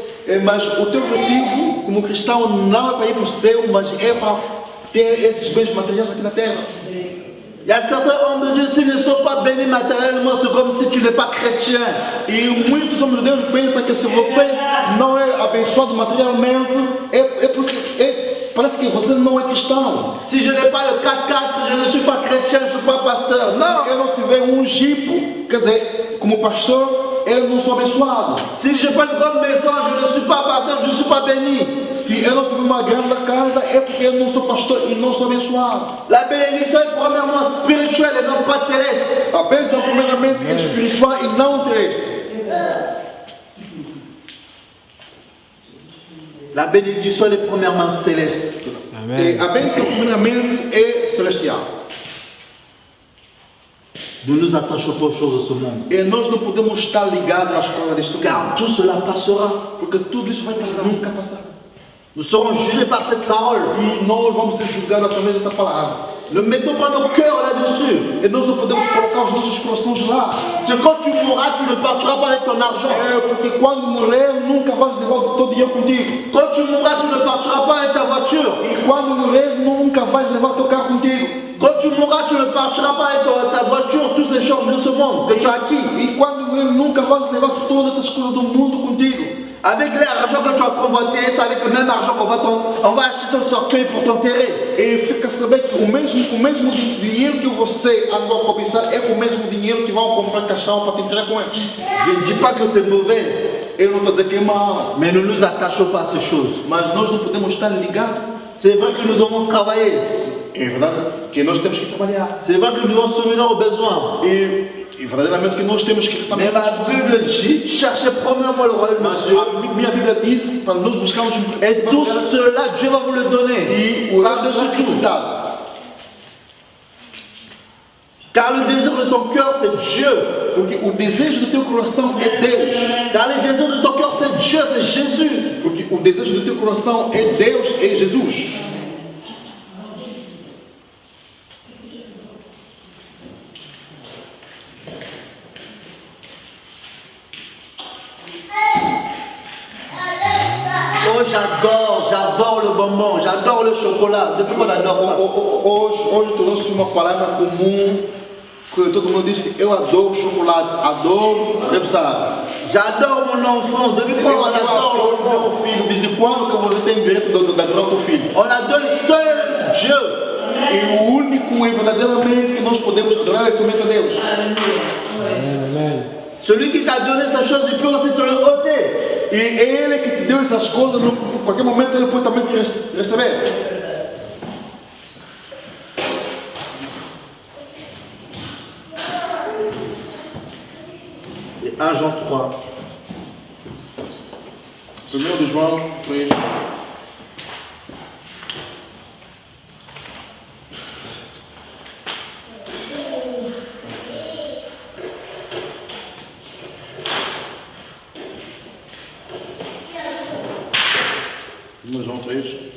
Speaker 2: Mas o teu objetivo como cristão não é para ir para o céu, mas é para ter esses bens materiais aqui na terra.
Speaker 4: Il y a certains hommes de Dieu, s'ils ne sont pas bénis matériellement, c'est comme si tu n'es pas chrétien.
Speaker 2: E muitos homens de Deus pensam que se você não é abençoado materialmente, é porque parece que você não é cristão.
Speaker 4: Si je n'ai pas le 4x4, je ne suis pas chrétien, je ne suis pas pasteur.
Speaker 2: Se eu não tiver um jipe, quer dizer, como pastor, eu não sou abençoado.
Speaker 4: Si je n'ai pas une grande maison, je ne suis pas pasteur, je ne suis pas béni.
Speaker 2: Se eu não tiver uma grande casa, é porque eu não sou pastor e não sou abençoado.
Speaker 4: La bénédiction est premièrement spirituelle et non pas terrestre.
Speaker 2: A bênção primeiramente é espiritual e não terrestre.
Speaker 4: La bénédiction elle est premièrement céleste.
Speaker 2: E a bênção primeiramente é celestial.
Speaker 4: Nous nous attachons pas aux choses de ce monde.
Speaker 2: E nós não podemos estar ligados nas coisas deste mundo.
Speaker 4: Car tout cela passera.
Speaker 2: Porque tudo isso vai passar, nunca passar.
Speaker 4: Nous serons jugés par cette parole.
Speaker 2: E nós vamos ser julgados através dessa palavra.
Speaker 4: Ne mettons pas nos cœurs là-dessus.
Speaker 2: E nós não podemos colocar os nossos corações lá.
Speaker 4: C'est quand tu mourras, tu ne partiras pas avec ton argent.
Speaker 2: Porque quando morrer, nunca vais levar todo o dinheiro contigo.
Speaker 4: Quand tu mourras, tu ne partiras pas avec ta voiture.
Speaker 2: E quando morrer, nunca vais levar teu carro contigo.
Speaker 4: Quand tu mourras, tu ne partiras pas avec ta voiture, tous ces choses de ce monde que tu as acquis.
Speaker 2: E quando morrer, nunca vais levar todas essas coisas do mundo contigo.
Speaker 4: Avec l'argent que tu as convoité, c'est avec le même argent qu'on va acheter ton cercueil pour t'enterrer.
Speaker 2: E fica a saber que o mesmo dinheiro que você andou a cobiçar é o mesmo dinheiro que vão comprar caixão para te entregar com ele.
Speaker 4: Je ne dis pas que c'est mauvais,
Speaker 2: Eu não estou dizendo que é mal,
Speaker 4: mais ne nous attachons pas à ces choses.
Speaker 2: mas nós não podemos estar ligados.
Speaker 4: C'est vrai que nous devons travailler.
Speaker 2: É verdade que nós temos que trabalhar.
Speaker 4: C'est vrai que nous devons subvenir aux besoins.
Speaker 2: E verdadeiramente que nós temos que também.
Speaker 4: Mais la Bible dit, cherchez premièrement le royaume de
Speaker 2: Mas
Speaker 4: Dieu.
Speaker 2: a minha Bíblia disse para nós buscarmos
Speaker 4: Et tout cela, Dieu va vous le donner.
Speaker 2: e o lado
Speaker 4: Par-dessus tout.
Speaker 2: necessitado.
Speaker 4: Car le désir de ton cœur, c'est Dieu.
Speaker 2: Porque o desejo do teu coração é Deus.
Speaker 4: Car le désir de ton cœur, c'est Dieu, c'est Jésus.
Speaker 2: Porque o desejo do teu coração é Deus, é Jesus.
Speaker 4: Oh, j'adore le bonbon, j'adore adore le chocolat. Depuis qu'on adore ça.
Speaker 2: Hoje tornou-se uma palavra comum que todo mundo diz que eu adoro chocolate, adoro repousado.
Speaker 4: J'adore mon enfant. Depuis quand
Speaker 2: Eu
Speaker 4: on adore
Speaker 2: adoro meu filho, desde quando que você tem direito de adorar o teu filho?
Speaker 4: On adore seul Dieu.
Speaker 2: E o único e verdadeiramente que nós podemos adorar é somente a Deus.
Speaker 5: Amen.
Speaker 4: Celui qui t'a donné ces choses, il peut aussi te le ôter.
Speaker 2: E Ele que te deu essas coisas, em qualquer momento Ele pode também te receber.
Speaker 4: Et 1 Jean 3.
Speaker 2: 1 de João 3. João 3.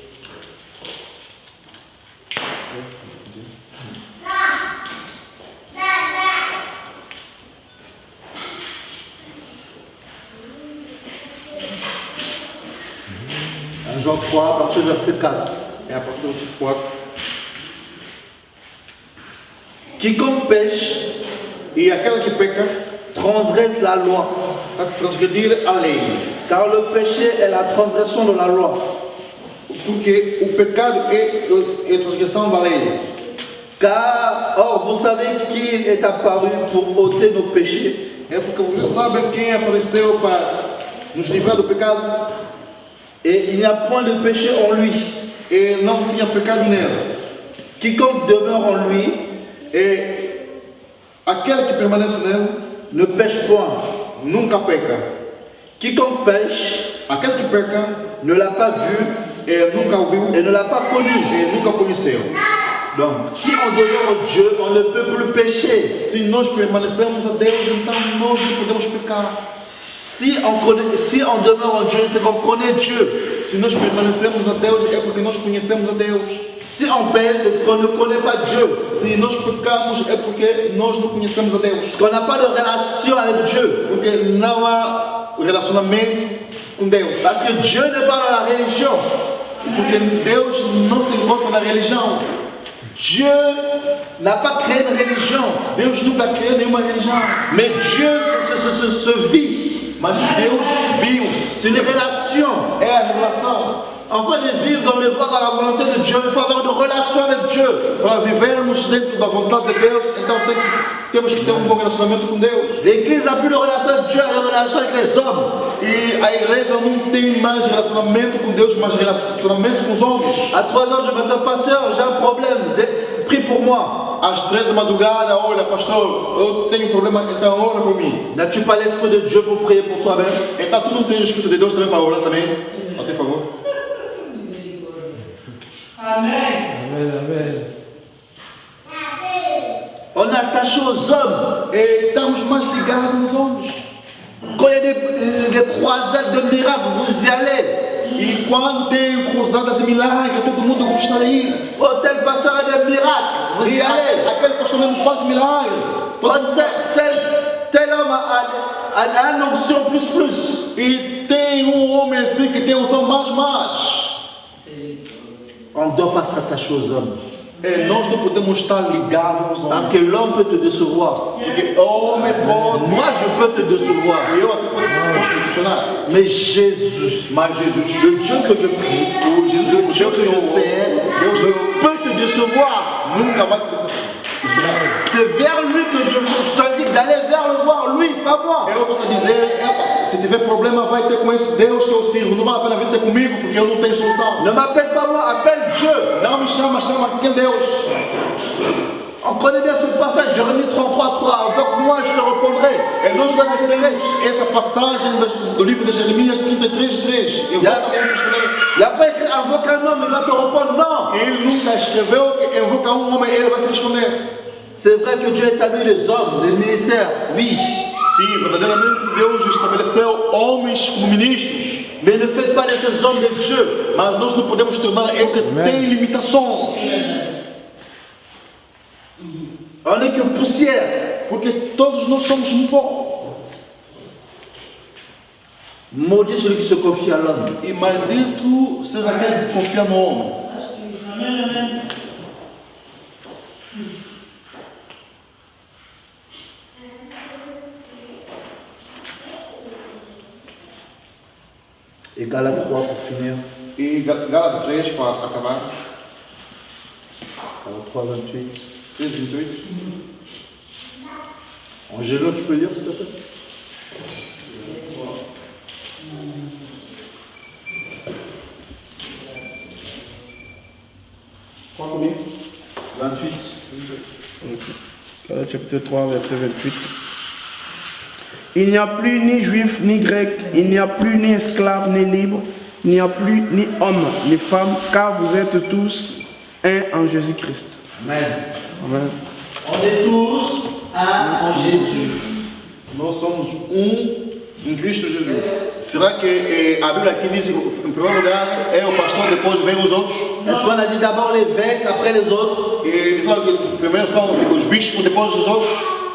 Speaker 4: Jean 3, à partir du verset 4.
Speaker 2: É a partir do versículo 4.
Speaker 4: Quiconque pêche
Speaker 2: E aquele que peca
Speaker 4: transgresse la loi,
Speaker 2: a transgredir a lei.
Speaker 4: car le péché est la transgression de la loi.
Speaker 2: Porque o pecado é a transgressão da lei.
Speaker 4: Car, or, vous savez qu'il est apparu pour ôter nos péchés,
Speaker 2: É porque vocês sabem quem apareceu para nos livrar do pecado
Speaker 4: et il n'y a point de péché en lui.
Speaker 2: e não tinha pecado nele.
Speaker 4: Quiconque demeure en lui
Speaker 2: E aquele que permanece nele
Speaker 4: ne pêche point.
Speaker 2: nunca peca.
Speaker 4: Quiconque pêche
Speaker 2: Aquele que peca
Speaker 4: ne l'a pas vu
Speaker 2: nunca ouviu
Speaker 4: et ne l'a pas connu.
Speaker 2: e nunca conheceu.
Speaker 4: Donc, si on demeure en Dieu, on ne peut plus pécher.
Speaker 2: Se nós permanecemos a Deus, então nós não podemos pecar.
Speaker 4: Si on demeure en Dieu, c'est qu'on connaît Dieu.
Speaker 2: Se nós permanecemos a Deus, é porque nós conhecemos a Deus.
Speaker 4: Si on pêche, c'est qu'on ne connaît pas Dieu.
Speaker 2: Se nós pecamos, é porque nós não conhecemos a Deus.
Speaker 4: Parce qu'on n'a pas de relation avec Dieu.
Speaker 2: Porque não há relacionamento com Deus.
Speaker 4: Parce que Dieu n'est pas dans la religion.
Speaker 2: Porque Deus não se encontra na religião.
Speaker 4: Dieu n'a pas créé une religion.
Speaker 2: Deus nunca criou nenhuma religião.
Speaker 4: Mais Dieu se vit.
Speaker 2: Mas Deus viu-se.
Speaker 4: C'est une relation.
Speaker 2: É a relação.
Speaker 4: Afin de vivre dans le voie, dans la volonté de Dieu, il faut avoir une relation avec Dieu.
Speaker 2: Para vivermos dentro da vontade de Deus, então temos que ter um bom relacionamento com Deus.
Speaker 4: L'église n'a plus de relation avec Dieu, elle a une relation avec les hommes.
Speaker 2: E a igreja não tem mais relacionamento com Deus, mas relacionamento com os homens.
Speaker 4: À 3 heures du matin, pasteur, j'ai un problème. Prie pour moi.
Speaker 2: Às 3 da madrugada, olha, pastor, eu tenho um problema, então ora por mim.
Speaker 4: N'as-tu pas l'Esprit de Dieu pour prier pour toi-même?
Speaker 2: Então tu não tens o Espírito de Deus também para orar também? A teu favor.
Speaker 3: Amen.
Speaker 5: Amen. Amen.
Speaker 4: On est attaché aux hommes.
Speaker 2: E estamos mais ligados aos homens.
Speaker 4: Quand il y a des croisades de miracles, vous y allez.
Speaker 2: E quando tem cruzadas de milagres, todo mundo gosta de ir.
Speaker 4: Oh, tel pasteur a des miracles, vous y
Speaker 2: E
Speaker 4: allez.
Speaker 2: aquele pastor mesmo faz milagre.
Speaker 4: Oh, tel homme a une onction plus.
Speaker 2: E tem um homem assim que tem unção mais.
Speaker 4: On ne doit pas s'attacher aux hommes.
Speaker 2: E nós não podemos estar ligados aos
Speaker 4: Parce
Speaker 2: homens.
Speaker 4: que l'homme peut te décevoir.
Speaker 2: Porque homem pode.
Speaker 4: Moi, je peux te décevoir.
Speaker 2: Eu até posso me decepcionar.
Speaker 4: Mais Jésus,
Speaker 2: Mas Jesus,
Speaker 4: le Dieu que je prie,
Speaker 2: o Jesus,
Speaker 4: le Dieu que je sers,
Speaker 2: Deus
Speaker 4: ne peut te décevoir.
Speaker 2: nunca vai te decepcionar.
Speaker 4: C'est vers lui que je t'indique d'aller vers le voir, lui, pas moi.
Speaker 2: Eu estou a dizer, se tiver problema, vai ter com esse Deus que eu sirvo. Não vale a pena vir ter comigo, porque eu não tenho solução.
Speaker 4: Ne m'appelle pas moi, appelle Dieu.
Speaker 2: Não me chama, chama aquele Deus.
Speaker 4: On connaît bien ce passage, Jérémie 33:3. Avec moi, je te répondrai.
Speaker 2: E nós conhecemos essa passagem do livro de Jeremias 33:3. Eu vou também responder.
Speaker 4: Il n'y a pas écrit invoque un homme, il va te répondre. Non.
Speaker 2: Ele nunca escreveu que invoca um homem, ele vai te responder.
Speaker 4: C'est vrai que Dieu établit les hommes, les ministères, oui.
Speaker 2: Sim, verdadeiramente Deus estabeleceu homens como ministros.
Speaker 4: Mais ne faites pas de ces hommes de Dieu.
Speaker 2: Mas nós não podemos tornar eles que têm limitações.
Speaker 4: On n'est que poussière.
Speaker 2: Porque todos nós somos um pó.
Speaker 4: Maudit celui qui se confie à l'homme.
Speaker 2: E maldito seja aquele que confia no homem.
Speaker 4: Et Galates 3 pour finir.
Speaker 2: E Gálatas 3, para acabar,
Speaker 4: Galates 3, 28.
Speaker 2: 3, 28.
Speaker 4: Angelo, tu peux lire s'il te plaît?
Speaker 3: Quoi combien?
Speaker 4: 28.
Speaker 3: Galates chapitre 3, verset 28. Il n'y a plus ni juif ni grec, il n'y a plus ni esclave ni libre, il n'y a plus ni homme ni femme, car vous êtes tous un en Jésus-Christ.
Speaker 4: Amen.
Speaker 3: Amen.
Speaker 4: On est tous un en Jésus.
Speaker 2: Nós somos em Cristo Jesus. Será que a Bíblia aqui diz, em primeiro lugar, é o pastor, depois vem os outros?
Speaker 4: Est-ce qu'on a dit d'abord l'évêque, après les autres?
Speaker 2: E diz que primeiro são os bispos, depois os outros?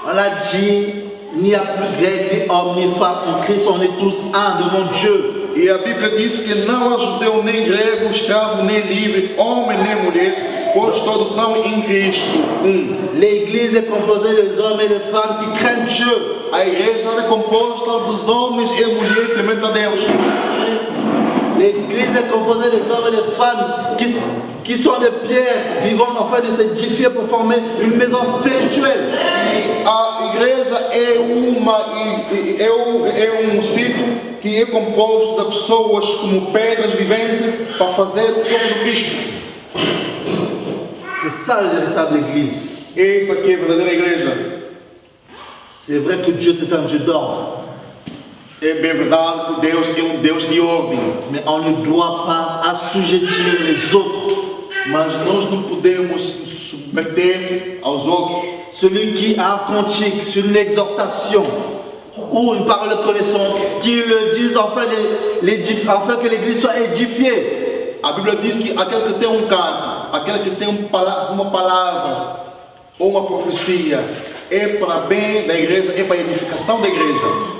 Speaker 4: On a dit, il n'y a plus grec, ni homme, ni femme. En Christ, on est tous un devant Dieu.
Speaker 2: E a Bíblia diz que não há judeu, nem grego, escravo, nem livre, homem, nem mulher, pois todos são em Cristo.
Speaker 4: L'église est composée des hommes et des femmes qui craignent Dieu.
Speaker 2: A igreja é composta dos homens e mulheres tementes a Deus.
Speaker 4: L'église est composée des hommes et des femmes qui sont des pierres vivantes afin de s'édifier pour former une maison spirituelle.
Speaker 2: E a igreja é sítio que é composto de pessoas como pedras viventes para fazer o corpo de Cristo.
Speaker 4: C'est ça la véritable église.
Speaker 2: Essa aqui é a verdadeira igreja.
Speaker 4: C'est vrai que Dieu c'est un Dieu d'ordre,
Speaker 2: É bem verdade que Deus é Deus de ordem,
Speaker 4: mais on ne doit pas assujettir les autres.
Speaker 2: mas nós não podemos nos submeter aos outros.
Speaker 4: Celui qui a un cantique sur une exhortation ou une parole de connaissance, qui le dise afin que l'église soit édifiée.
Speaker 2: A Bíblia diz que aquele que tem um canto, aquele que tem uma palavra ou uma profecia, é para bem da igreja, é para a edificação da igreja.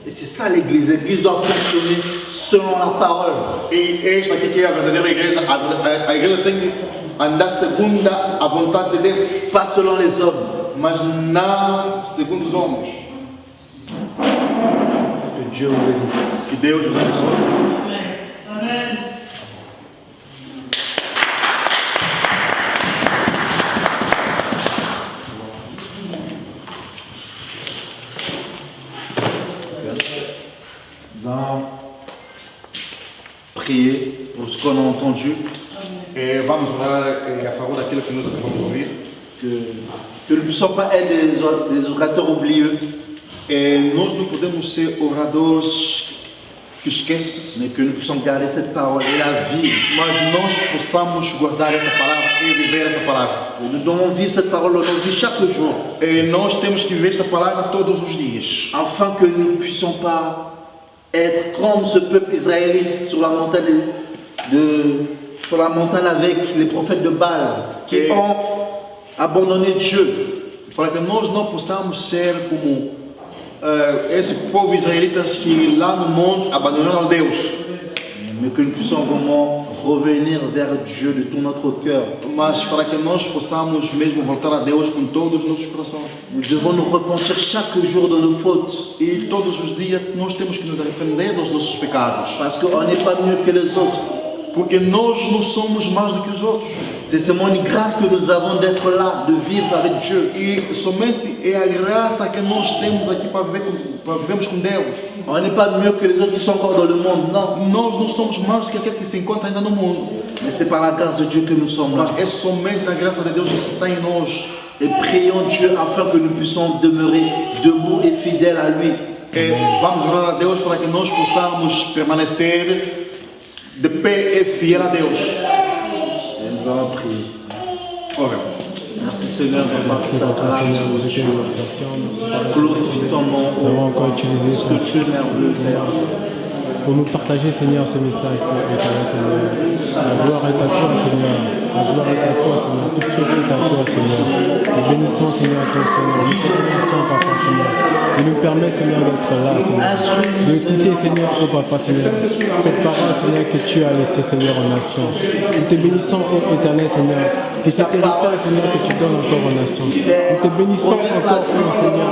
Speaker 4: Et c'est ça l'église. L'église doit fonctionner selon la parole.
Speaker 2: E esta aqui que é a verdadeira igreja, a igreja tem que andar segundo a vontade de Deus,
Speaker 4: Pas selon les hommes.
Speaker 2: mas não segundo os homens.
Speaker 4: Que Dieu vous bénisse.
Speaker 2: Que Deus os abençoe.
Speaker 3: Amen.
Speaker 4: Prier pour ce qu'on a entendu.
Speaker 2: E vamos orar a favor daquilo que nós acabamos de ouvir.
Speaker 4: Que nous ne puissions pas être des orateurs oublieux,
Speaker 2: E nós não podemos ser oradores que esquecem,
Speaker 4: mais que nous puissions garder cette parole et la vivre.
Speaker 2: mas nós possamos guardar essa palavra e viver essa palavra.
Speaker 4: Nous devons vivre cette parole dans nos vies chaque jour,
Speaker 2: E nós temos que viver essa palavra todos os dias,
Speaker 4: afin que nous ne puissions pas être comme ce peuple israélite sur la montagne avec les prophètes de Baal qui
Speaker 2: Et-
Speaker 4: ont abandonné Dieu.
Speaker 2: para que nós não possamos ser como esse povo israelita que lá no monte abandonaram Deus,
Speaker 4: Mais que nous puissions vraiment revenir vers Dieu de tout notre cœur.
Speaker 2: mas para que nós possamos mesmo voltar a Deus com todos os nossos corações.
Speaker 4: Nous devons nous repentir chaque jour de nos fautes,
Speaker 2: E todos os dias nós temos que nos arrepender dos nossos pecados,
Speaker 4: parce qu'on n'est pas mieux que les autres.
Speaker 2: porque nós não somos mais do que os outros.
Speaker 4: C'est seulement une grâce que nous avons d'être là, de vivre avec Dieu.
Speaker 2: E somente é a graça que nós temos aqui para vivermos com Deus.
Speaker 4: On n'est pas mieux que les autres qui sont encore dans le monde, non.
Speaker 2: Nós não somos mais do que aquele que se encontra ainda no mundo,
Speaker 4: Mais c'est par la grâce de Dieu que nous sommes là.
Speaker 2: mas é somente a graça de Deus que está em nós.
Speaker 4: Et prions Dieu afin que nous puissions demeurer debout et fidèles à lui.
Speaker 2: E vamos orar a Deus para que nós possamos permanecer de pé e fiel a Deus.
Speaker 4: Et nous allons prier.
Speaker 2: Oremos.
Speaker 4: Merci Seigneur pour
Speaker 5: Merci
Speaker 4: ta
Speaker 5: pour ta
Speaker 4: grâce.
Speaker 5: générosité de votre patience.
Speaker 4: Glorifie ton nom.
Speaker 5: Nous avons encore utilisé
Speaker 4: Ce que tu es merveilleux, Père.
Speaker 5: pour nous partager, Seigneur, ce message pour éternel, Seigneur. La gloire est à toi, Seigneur. La gloire est à toi, Seigneur. Toute chose est à toi, Seigneur. Les bénissements, Seigneur, à toi, Seigneur. Les bénissements, Papa, Seigneur. de nous permettre, Seigneur, d'être là, Seigneur. De écouter, Seigneur, oh Papa, Seigneur, cette parole, Seigneur, que tu as laissée, Seigneur, en nation. Nous te bénissons, ô éternel, Seigneur, que cet héritage, Seigneur, que tu donnes encore aux nations. Nous te bénissons encore, ô Seigneur,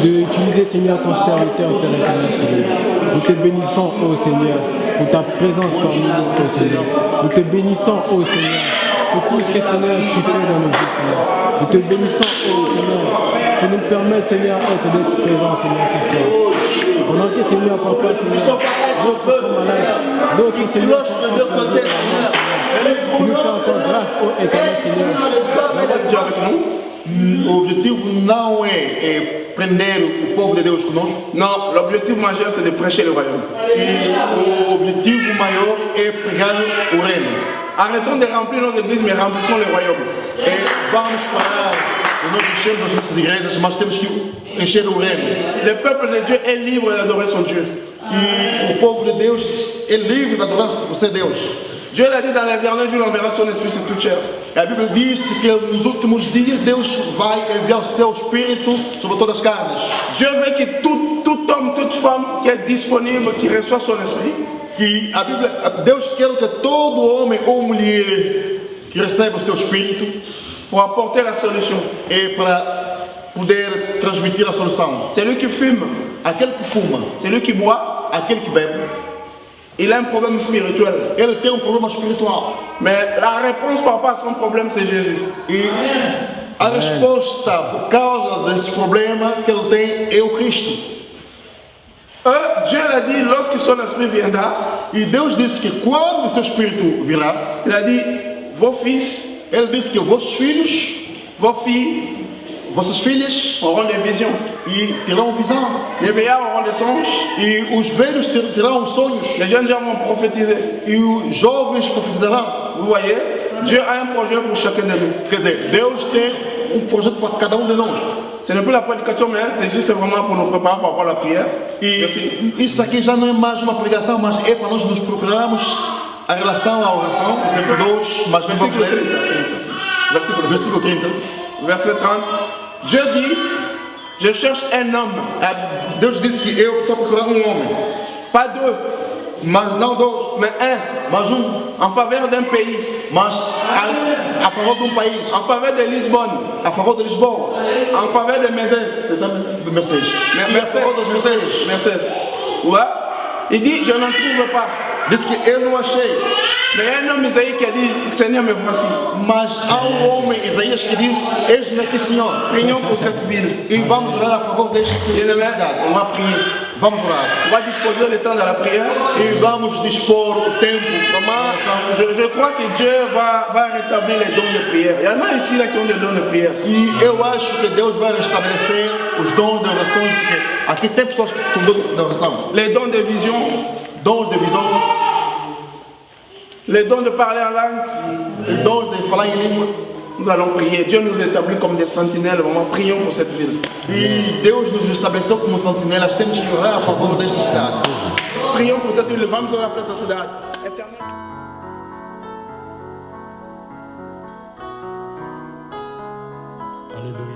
Speaker 5: d'utiliser, Seigneur, ton serviteur, Père éternel, Seigneur. Nous te bénissons, ô Seigneur, pour ta présence parmi nous, ô Seigneur. Nous te bénissons, ô Seigneur, pour tout ce que, Seigneur, tu fais dans nos vies, Seigneur. Nous te bénissons, ô Seigneur, pour nous permettre, Seigneur, d'être présents, Seigneur, ce soir. On a dit, Seigneur, Papa, Seigneur, d'autres sont malades, d'autres, Seigneur, sont en train de tu nous fais encore grâce, ô éternel, Seigneur.
Speaker 2: O objetivo não é prender o povo de Deus conosco.
Speaker 6: Non, l'objectif majeur c'est de prêcher le royaume.
Speaker 2: E o objetivo maior é pregar o reino.
Speaker 6: Arrêtons de remplir nos églises, mais remplissons le royaume.
Speaker 2: É, vamos parar de nós enchermos as nossas igrejas, mas temos que encher o reino.
Speaker 6: Le peuple de Dieu est libre d'adorer son Dieu.
Speaker 2: E o povo de Deus é livre de adorar o seu Deus.
Speaker 6: Dieu l'a dit dans les derniers jours, il enverra son esprit sur toute chair.
Speaker 2: A Bíblia diz que nos últimos dias Deus vai enviar o seu Espírito sobre todas as carnes.
Speaker 6: Dieu veut que tout homme, toute femme qui est disponible, qui reçoit son esprit,
Speaker 2: Que a Bíblia, Deus quer que todo homem ou mulher que receba o seu Espírito
Speaker 6: pour apporter la solution.
Speaker 2: é para poder transmitir a solução.
Speaker 6: Celui qui fume,
Speaker 2: Aquele que fuma,
Speaker 6: celui qui boit,
Speaker 2: aquele que bebe,
Speaker 6: il a un problème spirituel.
Speaker 2: ele tem um problema espiritual.
Speaker 6: Mais la réponse par rapport à son problème, c'est Jésus.
Speaker 2: E a resposta por causa desse problema que ele tem é o Cristo.
Speaker 6: Dieu l'a dit, lorsque son esprit viendra,
Speaker 2: E Deus disse que quando o seu Espírito virá,
Speaker 6: il a dit, vos fils,
Speaker 2: ele disse que vossos filhos,
Speaker 6: vos filles
Speaker 2: vossas filhas
Speaker 6: auront des visions.
Speaker 2: e terão visão.
Speaker 6: Les veillards auront des songes.
Speaker 2: E os velhos terão sonhos.
Speaker 6: Les jeunes gens vont prophétiser.
Speaker 2: E os jovens profetizarão.
Speaker 6: Vous voyez, Dieu a un projet pour chacun de nous.
Speaker 2: Quer dizer, Deus tem um projeto para cada um de nós.
Speaker 6: Ce n'est plus la prédication, mais c'est juste vraiment pour nous préparer par rapport à la prière.
Speaker 2: E isso aqui já não é mais uma pregação, mas é para nós nos procurarmos a relação à oração. Capítulo 2, mas não vamos
Speaker 6: Versículo
Speaker 2: ler.
Speaker 6: 30.
Speaker 2: Versículo 30.
Speaker 6: Verset 30. Dieu dit, je cherche un homme,
Speaker 2: Deus disse que eu estou procurando um homem,
Speaker 6: pas deux,
Speaker 2: mas não dois,
Speaker 6: mais un,
Speaker 2: mas um,
Speaker 6: en faveur d'un pays,
Speaker 2: mas a favor de um país,
Speaker 6: en faveur de Lisbonne,
Speaker 2: a favor de Lisboa,
Speaker 6: en faveur de Mezès. C'est ça, Mezès?
Speaker 2: de Mercedes. E a favor das Mercedes.
Speaker 6: Mercedes. Ouais. Il dit, je n'en trouve pas.
Speaker 2: Disse que eu não achei,
Speaker 6: Mais il y a un homme Isaïe qui a dit, Seigneur, me voici.
Speaker 2: mas há um homem, Isaías, que disse: Eis-me aqui, Senhor.
Speaker 6: Prions pour cette ville.
Speaker 2: E vamos orar a favor desta
Speaker 6: Bien-aimés,
Speaker 2: cidade.
Speaker 6: on va prier.
Speaker 2: Vamos orar.
Speaker 6: On va disposer le temps de la prière.
Speaker 2: E vamos dispor o tempo.
Speaker 6: Comment je crois que Dieu va rétablir les dons de prière. Il y en a ici là qui ont des dons de prière.
Speaker 2: E eu acho que Deus vai restabelecer os dons de orações, porque aqui tem pessoas que têm dons de oração,
Speaker 6: Les dons de vision,
Speaker 2: dons de visão,
Speaker 6: les dons de parler en langue.
Speaker 2: e dons de falar em língua.
Speaker 6: Nous allons prier. Dieu nous établit comme des sentinelles. Vraiment, prions pour cette ville.
Speaker 2: E Deus nos estabeleceu como sentinelas. Temos que orar a favor desta cidade.
Speaker 6: Prions pour cette ville. Vamos orar pour cette cidade. Éternel.
Speaker 1: Alléluia.